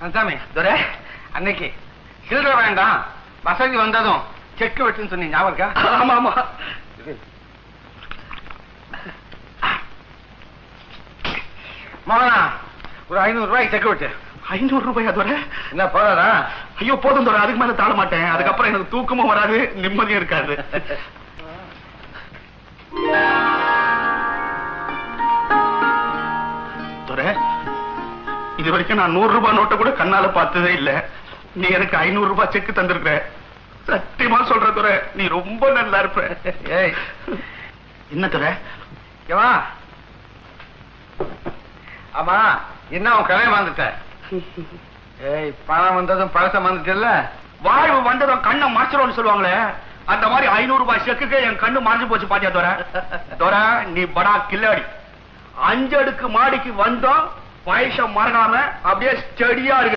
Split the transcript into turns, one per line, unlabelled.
சாமி துரை அன்னைக்கு சில்லற வேண்டாம் வசதி வந்ததும் செக் வெட்டுன்னு சொன்னீங்க ஞாபகம் இருக்கா?
ஆமா ஆமா.
மோகனா ஒரு 500 ரூபாய்க்கு செக் வெட்டு.
500 ரூபாயா துரை?
என்ன போதாதா?
ஐயோ போதும் துரை, அதுக்கு மேல தாழ மாட்டேன். அதுக்கப்புறம் எனக்கு தூக்கமும் வராது, நிம்மதியும் இருக்காது. துரை, இது வரைக்கும் நான் 100 ரூபாய் நோட்டை கூட கண்ணால பார்த்ததே இல்ல. நீ எனக்கு 500 ரூபாய் செக் தந்திருக்க. சத்தியமா சொல்ற துரை, நீ ரொம்ப நல்லா இருப்ப.
ஏய்
என்ன துரை?
ஏவா ஆமா என்ன உன் கதையை வந்துட்ட? ஏய் பணம் வந்ததும் பழசம் வந்துட்டல.
வாழ்வு வந்ததும் கண்ணை மறைச்சிடும்னு சொல்லுவாங்களே, அந்த மாதிரி 500 ரூபாய் செக்குக்கு என் கண்ணு மறைஞ்சு போச்சு பாத்தியா துரை? துரை நீ படா கில்லாடி. 5 அடுக்கு மாடிக்கு வந்தோம், பைசா மறக்காம அப்படியே ஸ்டடியா இருக்கு.